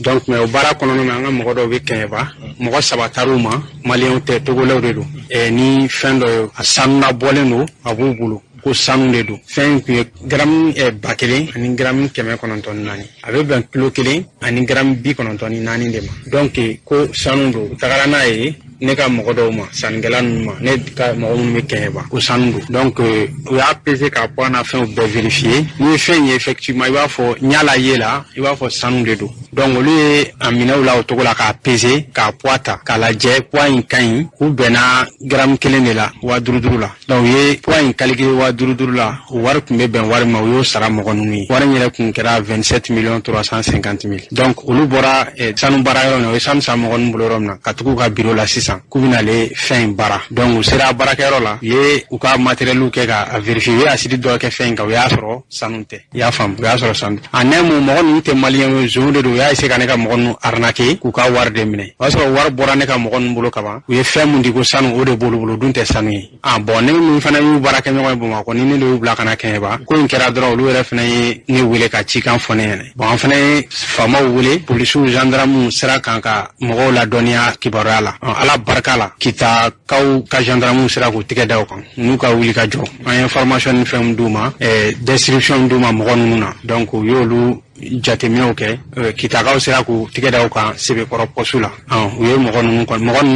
donc mais o bara kono no nga mo do be keba mo sabataruma malien te togolaw de do e ni fendo asanna boleno abubulu ko sanu de do fen ku gram e bakele ani gram keme kononton nani avec ben kilo kelen ani gram bi kononton nani de ma donc ko sanu do tagara na e ne ka mogodo ma sangelan ma ne ka mogodo me keba ko sanu donc o ya pese ka pona fen be vérifier ni fen effectivement il va faut nyala yela il va faut sanu de do donc lui amina ou la otogola ka pese ka poata ka la je point kan ou bena gram kelen de la wa duruduru la donc ye point calculer wa duruduru la war kumbe ben war ma yo sara mogonu ni war nyele kun kera 27,350,000 donc olu bora sanu bara yo no sam sam mogonu bulorom na katuku ka bureau la 600 kubina le fin bara donc sera bara kero la ye u ka matériel ke ka vérifier asidi do ke fin ka ya soro sanunte ya fam ya soro sanu anemu mogonu te malien zo de do y'a essayer ka ne ka mɔgɔ nu arnaquer k'u ka wari de minɛ o y'a sɔrɔ wari bɔra ne ka mɔgɔ nu bolo kaban u ye fɛn mun di ko sanu o de bolo dun tɛ sanu ye bon ne min fana y'u baara kɛ ɲɔgɔn ye Bamakɔ ni ne de y'u bila kana Kɛɲɛba ko in kɛra dɔrɔn olu yɛrɛ fana ye ne wele ka cikan fɔ ne ɲɛna bon an fana ye faamaw wele polisiw gendarmew sera kan ka mɔgɔw ladɔnniya kibaruya la ala barika la Kitakaw ka gendarmew sera k'u tigɛ da o kan n'u ka wuli ka jɔ an ye information ni fɛnw d'u ma description d'u ma mɔgɔ ninnu na donc u y'olu jateminɛw kɛ Kitakaw sera k'u tigɛ da o kan Sebekɔrɔ poste la u ye mɔgɔ ninnu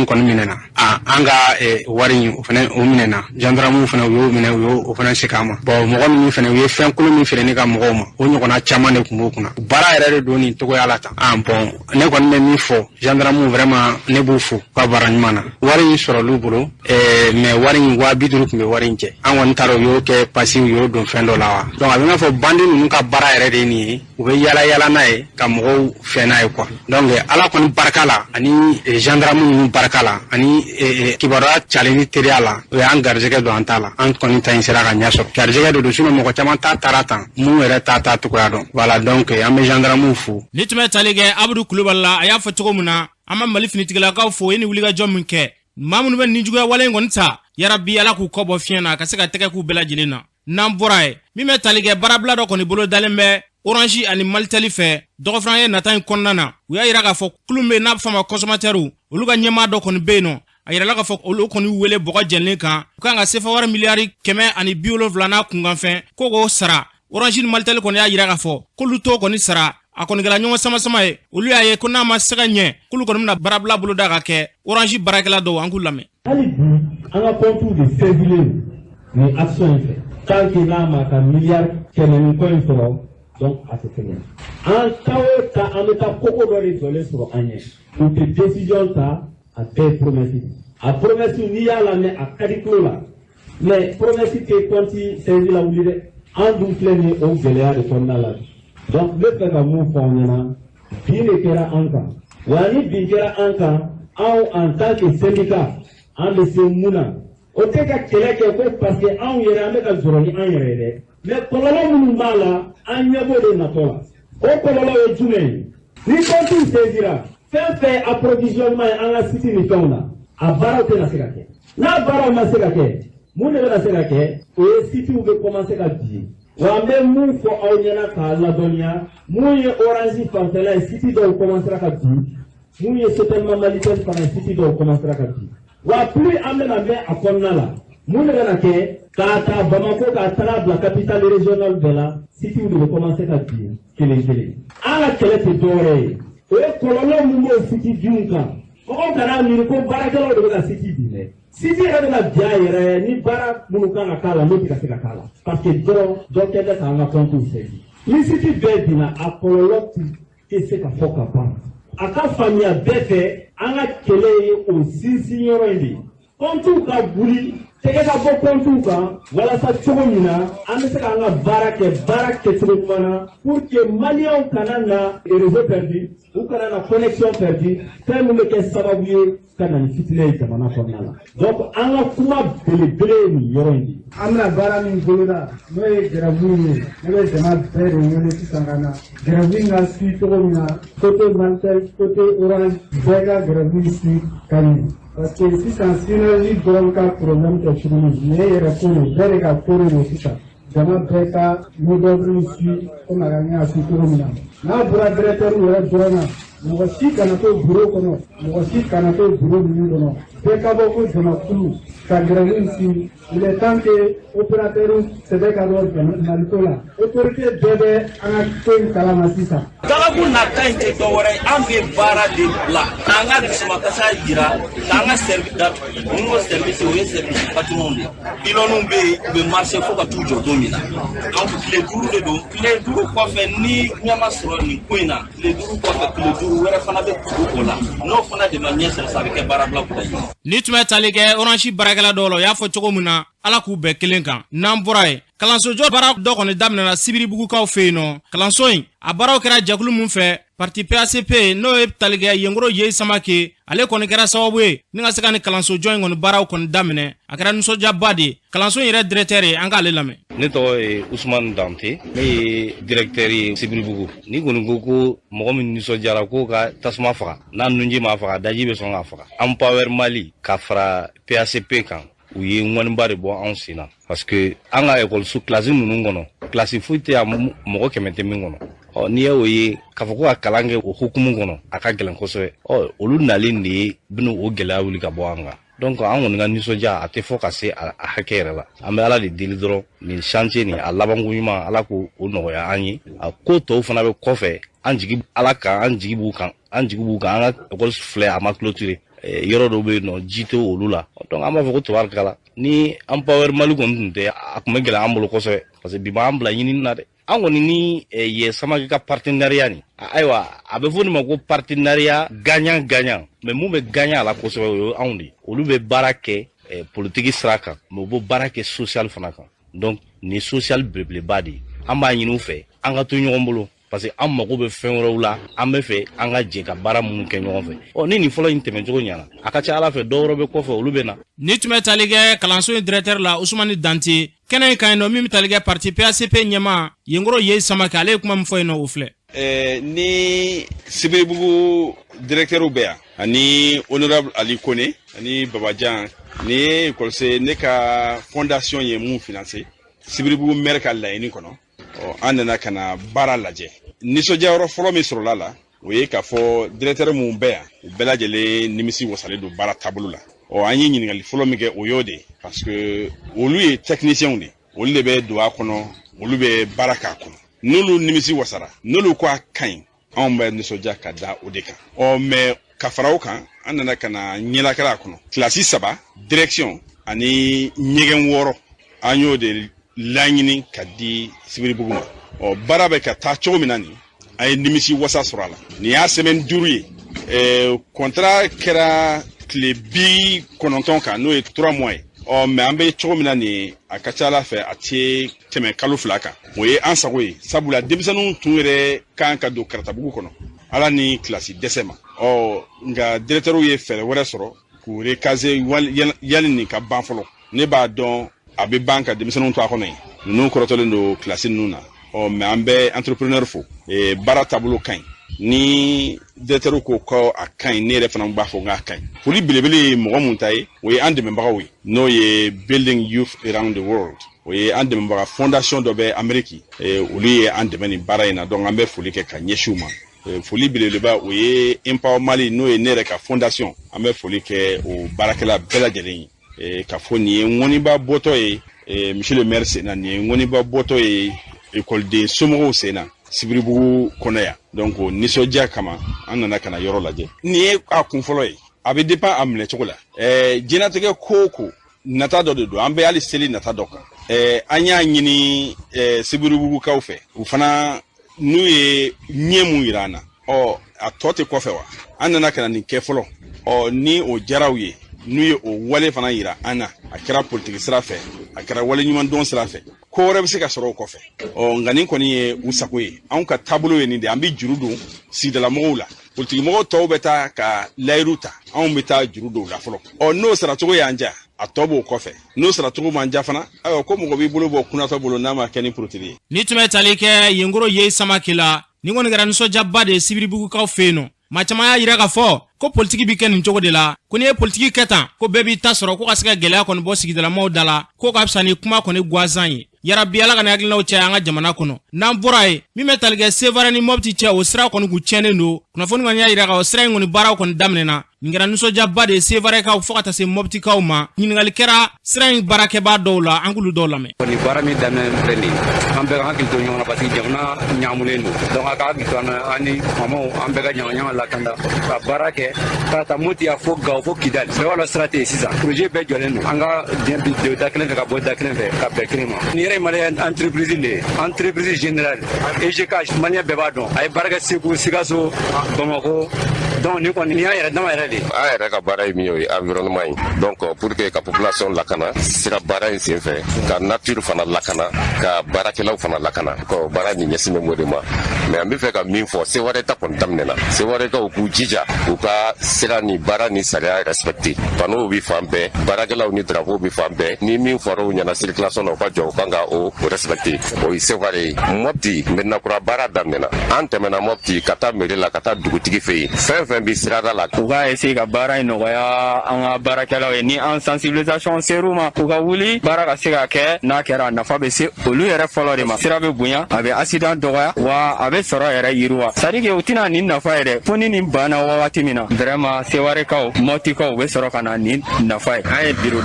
kɔni minɛna an ka wari o fana o minɛna gendarmew fana u y'o minɛ u y'o fana segin an ma bon mɔgɔ ninnu fana u ye fɛn kolon min feere ne ka mɔgɔw ma o ɲɔgɔnna caman de tun b'o kunna baara yɛrɛ de don nin togoya la tan bon ne kɔni bɛ min fɔ gendarmew vraiment ne b'u fo ka baara ɲuman na wari in sɔrɔlu bolo mais wari in 50 tun bɛ wari in cɛ an kɔni taara u y'o kɛ pasi u y'o don fɛn dɔ la wa donc a bɛ n'a fɔ bandi ninnu ka baara yɛrɛ de ye nin ye u bɛ yala n'a ye ka mɔgɔw fɛn n'a ye quoi donc ala kɔni barika la ani gendarmew ninnu barika la ani kibaruya calen teriya la o y'an garijɛgɛ don an ta la an kɔni ta in sera ka ɲɛ sɔrɔ garijɛgɛ de don sinon mɔgɔ caman ta taara tan mun yɛrɛ ta cogoya dɔn voilà donc an bɛ gendarmew fo ni tun bɛ tali kɛ Abudu Kulubali la a y'a fɔ cogo min na an ma Mali finitigilakaw fo ye ni wulikajɔ min kɛ maa minnu bɛ nin juguya wale in kɔni ta yarabi ala k'u kɔ bɔ fiɲɛ na ka se ka tɛgɛ k'u bɛɛ lajɛlen na n'an bɔra ye min bɛ tali kɛ baarabila dɔ kɔni bolo dalen bɛ Orange ani Malitel fɛ dɔgɔfran ye nata in kɔnɔna na u y'a yira k'a fɔ kulun bɛ n'a bɛ fɔ ma consommateurs olu ka ɲɛmaa dɔ kɔni bɛ yen nɔ a yirala k'a fɔ olu kɔni wele bɔgɔ jɛnlen kan u kan ka sefa wari miliyari 170 n'a kunkanfɛn ko k'o sara Orange ni Malitel kɔni y'a yira k'a fɔ k'olu t'o kɔni sara a kɔni kɛra ɲɔgɔn sama ye olu y'a ye ko n'a ma se ka ɲɛ k'olu kɔni bɛna baarabila bolo da ka kɛ Orange baarakɛla dɔw an k'u lamɛn hali bi an ka comptes de circuler ni action in fɛ tant que n'a ma ka miliyari 100 ko in sɔrɔ donc a tɛ fɛngɛ an ta o ta an bɛ taa koko dɔ de jɔlen sɔrɔ an ɲɛ u tɛ décision ta a bɛɛ ye promesse a promesse n'i y'a lamɛn a ka di tulo la mais promesse tɛ compte saisie la wuli dɛ an dun filɛ nin ye o gɛlɛya de kɔnɔna la donc n bɛ fɛ ka mun fɔ aw ɲɛna bin de kɛra an kan wa ni bin kɛra an kan anw en tant que syndicat an bɛ se mun na o tɛ ka kɛlɛ kɛ ko parce que anw yɛrɛ an bɛ ka sɔrɔ ni an yɛrɛ ye dɛ mais kɔlɔlɔ minnu b'a la an ɲɛ b'o de natɔ la o kɔlɔlɔ ye jumɛn ye ni compte saisira fɛn fɛn approvisionnement ye an ka site ni fɛnw na a baaraw tɛna se ka kɛ n'a baaraw ma se ka kɛ mun de bɛna se ka kɛ o ye sitew bɛ commencer ka bin wa an bɛ mun fɔ aw ɲɛna k'a ladɔnniya mun ye Orange fanfɛla ye site dɔw commencera ka bin mun ye certainement Malitel fana site dɔw commencera ka bin wa plus an bɛna mɛn a kɔnɔna la mun de bɛna kɛ k'a ta Bamako k'a taga bila capitale régionale bɛɛ la sitew de bɛ commencer ka bin kelen kelen an ka kɛlɛ tɛ dɔwɛrɛ ye o ye kɔlɔlɔ mun b'o site binw kan mɔgɔw kana miiri ko baarakɛlaw de bɛ ka site bin dɛ site yɛrɛ bɛna bin a yɛrɛ ye ni baara minnu kan ka k'a la n'o tɛ ka se ka k'a la parce que dɔrɔn dɔ kɛ bɛ k'an ka comptes saisis ni site bɛɛ binna a kɔlɔlɔ tɛ se ka fɔ ka ban a ka faamuya bɛɛ fɛ an ka kɛlɛ ye o sinsin yɔrɔ in de ye comptes ka wuli tɛgɛ ka bɔ comptes kan walasa cogo min na an bɛ se k'an ka baara kɛcogo ɲuman na pour que maliyɛnw kana na réseau perdu u kana na connexion perdu fɛn min bɛ kɛ sababu ye ka na ni fitinɛ ye jamana kɔnɔna la donc an ka kuma belebele ye nin yɔrɔ in de ye. an bɛna baara min boloda n'o ye gɛrɛfu ye ne bɛ jama bɛɛ de wele sisan ka na gɛrɛfu in ka si cogo min na côté Malitel côté Orange bɛɛ ka gɛrɛfu si ka ɲi. parce que sisan synergie dɔrɔn ka problème tɛ tuguni nin ye yɛrɛ ko de bɛɛ de ka ko de don sisan jama bɛɛ ka mot d'ordre si komi a ka ɲɛ a si cogo min na n'a bɔra directeur yɛrɛ dɔrɔn na mɔgɔ si kana to bureau kɔnɔ mɔgɔ si kana to bureau ninnu kɔnɔ bɛɛ ka bɔ ko jamakulu ka gɛrɛfu si il est temps que opérateur sɛbɛ ka dɔ Malito la autorité bɛɛ bɛ an ka ko in kalama sisan. Dalabu nata in tɛ dɔwɛrɛ an bɛ baara de bila k'an ka dusumakasa jira k'an ka service datugu minnu ko service o ye service bâtiment de pilɔniw bɛ yen u bɛ marché fo ka t'u jɔ don min na donc tile 5 de don tile 5 kɔfɛ ni ɲɛ ma sɔrɔ nin ko in na tile 5 kɔfɛ tile 5 wɛrɛ fana bɛ tugu o la n'o fana de ma ɲɛ sɔrɔ sa a bɛ kɛ baarabila kura ye. Ni tun bɛ tali kɛ Orange baarakɛla dɔw la o y'a fɔ cogo min na ala k'u bɛɛ kelen kan n'an bɔra ye kalansojɔ baara dɔ kɔni daminɛna Sibiribugukaw fɛ yen nɔ kalanso in a baaraw kɛra jɛkulu min fɛ parti PACP n'o ye tali kɛ Yenkoro Ye Samake ale kɔni kɛra sababu ye ni ka se ka ni kalansojɔ in kɔni baaraw kɔni daminɛ a kɛra nisɔndiyaba de ye kalanso in yɛrɛ directeur ye an k'ale lamɛn. ne tɔgɔ ye Usman Dante, ne ye directeur ye Sibiribugu. Ni kɔni ko ko mɔgɔ min nisɔndiyara ko ka tasuma faga, n'a nunji ma faga, daji bɛ sɔn ka faga. Empower Mali ka fara PACP kan, u ye ŋɔniba de bɔ anw sen na. Parce que an ka ekɔliso kilasi ninnu kɔnɔ, kilasi foyi tɛ yan mɔgɔ 100 tɛ min kɔnɔ. N'i y'o ye k'a fɔ ko ka kalan kɛ o hukumu kɔnɔ, a ka gɛlɛn kosɛbɛ. Olu nalen de ye bɛna o gɛlɛya wuli ka bɔ an kan. Donc an kɔni ka nisɔndiya a tɛ fɔ ka se a hakɛ yɛrɛ la. An bɛ Ala de deli dɔrɔn nin chantier nin a labanko ɲuman Ala k'o nɔgɔya an ye. A ko tɔw fana bɛ kɔfɛ an jigi Ala kan, an jigi b'u kan, an ka école filɛ a ma clôturer. Yɔrɔ dɔw bɛ yen nɔ ji tɛ olu la. Donc an b'a fɔ ko tabarikala ni Empower Mali kɔni tun tɛ a tun bɛ gɛlɛya an bolo kosɛbɛ parce que bi b'an bila ɲinini na dɛ. An kɔni ni ye Samake ka partenariat ni ayiwa a bɛ fɔ nin ma ko partenariat gagnant mais mun bɛ gagnant a la kosɛbɛ o ye anw de olu bɛ baara kɛ politique sira kan mais u bɛ baara kɛ social fana kan donc ni social belebeleba de an b'a ɲini u fɛ an ka to ɲɔgɔn bolo parce que an mago bɛ fɛn wɛrɛw la an bɛ fɛ an ka jɛ ka baara minnu kɛ ɲɔgɔn fɛ ni nin fɔlɔ in tɛmɛcogo ɲɛna a ka ca Ala fɛ dɔw wɛrɛ bɛ kɔfɛ olu bɛ na. Ni tun bɛ tali kɛ kalanso in directeur la Usmani Dante kɛnɛ in kan yen nɔ min bɛ tali kɛ parti PACP ɲɛma Yenkɔrɔ Yeyi Samake ale ye kuma min fɔ yen nɔ o filɛ. Ni Sibiribugu directeur bɛ yan ani honorable Ali Kone ani Babajan ni ye école ne ka fondation ye mun financer Sibiribugu maire ka laɲini kɔnɔ an nana ka na baara lajɛ nisɔndiyayɔrɔ fɔlɔ min sɔrɔla la o ye k'a fɔ directeur mun bɛ yan u bɛɛ lajɛlen nimisi wasalen don baara taabolo la an ye ɲininkali fɔlɔ min kɛ o y'o de parce que olu ye techniciens de olu de bɛ don a kɔnɔ olu bɛ baara k'a kɔnɔ n'olu nimisi wasara n'olu ko a ka ɲi anw bɛ nisɔndiya ka da o de kan mais ka fara o kan an nana ka na ɲɛnakɛla a kɔnɔ kilasi 3 direction ani ɲɛgɛn 6 an y'o de laɲini ka di Sibiribugu ma baara bɛ ka taa cogo min na nin a ye nimisi wasa sɔrɔ a la nin y'a semaine 5 ye contrat kɛra tile 90 kan n'o ye 3 mois ye mais an bɛ cogo min na nin a ka ca Ala fɛ a tɛ tɛmɛ kalo 2 kan o ye an sago ye sabula denmisɛnninw tun yɛrɛ kan ka don Karatabugu kɔnɔ Ala ni kilasi dɛsɛ ma nka directeur ye fɛɛrɛ wɛrɛ sɔrɔ k'u recaser yali nin ka ban fɔlɔ ne b'a dɔn a bɛ ban ka denmisɛnninw to a kɔnɔ yen ninnu kɔrɔtɔlen don kilasi ninnu na mais an bɛ entrepreneur fo baara taabolo ka ɲi ni directeur ko ko a ka ɲi ne yɛrɛ fana b'a fɔ k'a ka ɲi foli belebele ye mɔgɔ mun ta ye o ye an dɛmɛbagaw ye n'o ye Building Youth Around the World o ye an dɛmɛbaga fondation dɔ bɛ Amérique olu ye an dɛmɛ nin baara in na donc an bɛ foli kɛ ka ɲɛsin u ma foli belebeleba o ye Empower Mali n'o ye ne yɛrɛ ka fondation an bɛ foli kɛ o baarakɛla bɛɛ lajɛlen ye ka fɔ nin ye ŋɔniba bɔtɔ ye monsieur le maire sen na nin ye ŋɔniba bɔtɔ ye écoleden somɔgɔw sen na Sibiribugu kɔnɔ yan donc nisɔndiya kama an nana ka na yɔrɔ lajɛ nin ye a kun fɔlɔ ye a bɛ dépend a minɛcogo la diɲɛlatigɛ ko o ko nata dɔ de don an bɛ hali seli nata dɔ kan an y'a ɲini Sibiribugukaw fɛ u fana n'u ye ɲɛ mun yira an na a tɔ tɛ kɔfɛ wa an nana ka na nin kɛ fɔlɔ ni o diyaraw ye n'u ye o wale fana yira an na a kɛra politique sira fɛ a kɛra wale ɲuman dɔn sira fɛ ko wɛrɛ bɛ se ka sɔrɔ o kɔfɛ nka nin kɔni ye u sago ye anw ka taabolo ye nin de an bɛ juru don sigidalamɔgɔw la politique mɔgɔw tɔw bɛ taa ka layiru ta anw bɛ taa juru don o la fɔlɔ n'o saracogo y'an diya a tɔ b'o kɔfɛ n'o saracogo man diya fana ayiwa ko mɔgɔ b'i bolo bɔ kunnatɔ bolo n'a ma kɛ ni politique ye. Ni tun bɛ tali kɛ Yenkɔrɔ Yeyi Samake la ni kɔni kɛra nisɔndiyaba de ye Sibiribugukaw fɛ yen nɔ maa caman y'a yira k'a fɔ ko politiki bɛ kɛ nin cogo de la ko n'i ye politiki kɛ tan ko bɛɛ b'i ta sɔrɔ ko ka se ka gɛlɛya kɔni bɔ sigidalamaw da la ko ka fisa ni kuma kɔni gansan ye yarabi Ala ka ni hakilinaw caya an ka jamana kɔnɔ n'an bɔra ye min bɛ tali kɛ Sevare ni Mopti cɛ o sira kɔni kun tiɲɛnen don kunnafoni kɔni y'a yira ka o sira in kɔni baaraw kɔni daminɛna nin kɛra nisɔndiyaba de ye Sevarekaw fo ka taa se Moptikaw ma ɲininkali kɛra sira in baarakɛbaa dɔw la an k'olu dɔw lamɛn. Ni baara min daminɛ filɛ nin ye an bɛɛ ka hakili to ɲɔgɔn na parce que jamana ɲamulen don donc a ka hakili to an na an ni faamaw an bɛɛ ka ɲagaɲaga lakanda ka baara kɛ ka taa Mopti yan fo Gawo fo Kidali bɛɛ b'a dɔn sira tɛ yen sisan projet bɛɛ jɔlen don an ka don da kelen fɛ ka bɔ da kelen fɛ ka bɛn kelen ma nin yɛrɛ ye maliyɛn entreprise de ye entreprise générale EGK maliyɛn bɛɛ b'a dɔn a ye baara kɛ Segu Sikaso Bamako donc ni kɔni ni y'a yɛrɛ dama yɛrɛ de a yɛrɛ ka baara ye min ye environnement ye donc pour que ka population lakana sira baara in senfɛ ka nature fana lakana ka baarakɛlaw fana lakana ko baara ni ɲɛsinnen b'o de ma mais an bɛ fɛ ka min fɔ seware ta kɔni daminɛna seware ka u k'u jija u ka sira ni baara ni sariya respecté panneau bi fan bɛɛ baarakɛlaw ni drapeau bi fan bɛɛ ni min fɔra u ɲɛna circulation na u ka jɔ u kan ka o respecté o ye seware ye Mopti maintenant kura baara daminɛna an tɛmɛna Mopti ka taa mairie la ka taa dugutigi fɛ yen fɛn fɛn bi sirada la u ka essayer ka baara in nɔgɔya an ka baarakɛlaw ye ni an sensibilisation ser'u ma u ka wuli baara ka se ka kɛ n'a kɛra a nafa bɛ se olu yɛrɛ fɔlɔ de ma sira bɛ bonya a bɛ accident dɔgɔya wa a bɛ sɔrɔ yɛrɛ yiriwa c'est à dire que u tɛna nin nafa yɛrɛ fo ni nin banna wagati min na vraiment sewarekaw mɔtikaw u bɛ sɔrɔ ka na nin nafa ye. An ye bureau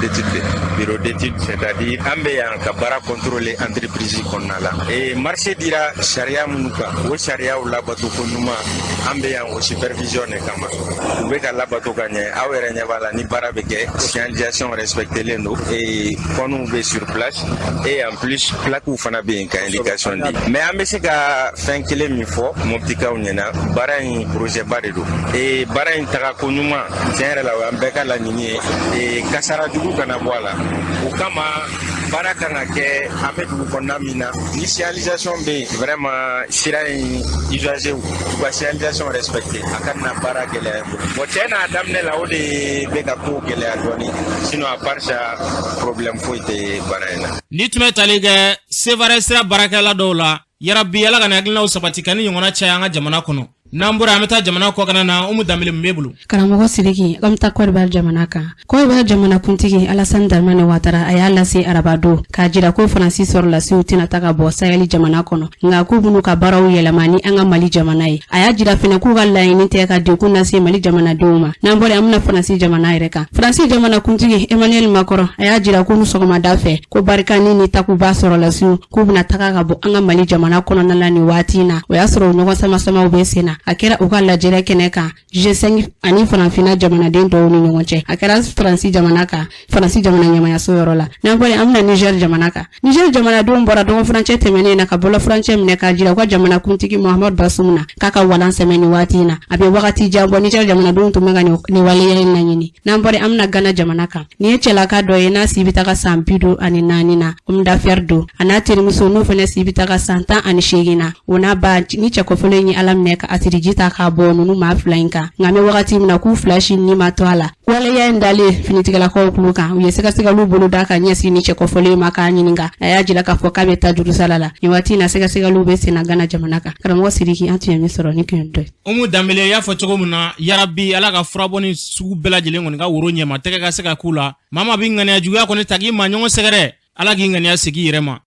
d'étude c'est-à-dire an bɛ yan ka baara contrôler entreprise kɔnɔna la marché dira sariya minnu kan o sariyaw labato ko ɲuman an bɛ yan o supervision de kama u bɛ ka labato ka ɲɛ aw yɛrɛ ɲɛ b'a la ni baara bɛ kɛ signalisation respectelen don kɔnuw bɛ sur place et en plus plaquew fana bɛ yen ka indication di mais an bɛ se ka fɛn kelen min fɔ mɔptikaw ɲɛna baara in projet ba de don baara in taga ko ɲuman tiɲɛ yɛrɛ la o y'an bɛɛ ka laɲini ye kasara jugu kana bɔ a la o kama baara kan ka kɛ an bɛ dugu kɔnɔna min na ni signalisation bɛ yen vraiment sira in usager u ka signalisation respecté a ka na baara gɛlɛya bon cɛ n'a daminɛ la o de bɛ ka ko gɛlɛya dɔɔni sinon à part ça problème foyi tɛ baara in na. Ni tun bɛ tali kɛ Sevare sira baarakɛla dɔw la yarabi ala ka na hakilinaw sabati ka ni ɲɔgɔnna caya an ka jamana kɔnɔ. N'an bɔra an bɛ taa jamana kɔ kana na Umu Danbele mun b'e bolo. Karamɔgɔ Sidiki an bɛ taa Côte d'Ivoire jamana kan. Côte d'Ivoire jamana kuntigi Alassane Dramane Ouattara a y'a lase arabadon k'a jira ko Faransi sɔrɔlasiw tɛna ta ka bɔ Sahel jamana kɔnɔ nka k'u b'u ka baaraw yɛlɛma ni an ka Mali jamana ye. A y'a jira fana k'u ka laɲini tɛ ka degun lase Mali jamanadenw ma. N'an bɔra an bɛna Faransi jamana yɛrɛ kan. Faransi jamana kuntigi Emmanuel Macron a y'a jira ko ni sɔgɔmada fɛ ko barikani ni takuba sɔrɔlasiw k'u bɛna taga ka bɔ an ka Mali jamana kɔnɔna la nin waati in na. O y'a sɔrɔ ɲɔgɔn samasamaw bɛ sen na. A kɛra u ka jere kɛnɛ kan G5 ani Faranfina jamanaden dɔw ni ɲɔgɔn cɛ a kɛra Faransi jamana kan Faransi jamana ɲɛmayaso yɔrɔ la n'an bɔra an bɛna Niger jamana kan Niger jamanadenw bɔra dɔgɔ furancɛ tɛmɛnen na ka bɔlɔ furancɛ minɛ k'a jira u ka jamana kuntigi Mohamed Bazoum na k'a ka walan sɛmɛ ni waati in na a bɛ wagati jan bɔ Niger jamanadenw tun bɛ ka nin waleya in laɲini n'an bɔra an bɛna Ghana jamana kan nin ye cɛlaka dɔ ye n'a si bɛ taga san 54 na homme d'affaires don a n'a terimuso n'o fana si bɛ taga san 18 na o n'a ba ni cɛkɔfɔlɔ in ye Ala minɛ ka asiriji ta k'a bɔ nunu maa fila in kan nka an bɛ wagati min na k'u fila si ni ma to a la waleya in dalen finitigilakaw kulu kan u ye sɛgɛsɛgɛliw bolo da ka ɲɛsin ni cɛkɔfɔlen ma k'a ɲininka a y'a jira k'a fɔ k'a bɛ taa jurusala la nin waati in na sɛgɛsɛgɛliw bɛ sen na Ghana jamana kan karamɔgɔ Sidiki an tun ye min sɔrɔ ni kun ye dɔ ye. Umu Danbele y'a fɔ cogo min na yarabi ala ka furabɔ ni sugu bɛɛ lajɛlen kɔni ka woro ɲɛma tɛgɛ ka se ka k'u la maa bɛ ŋaniya juguya kɔni ta k'i ma ɲɔgɔn sɛgɛrɛ ala k'i ŋaniya segin i yɛrɛ ma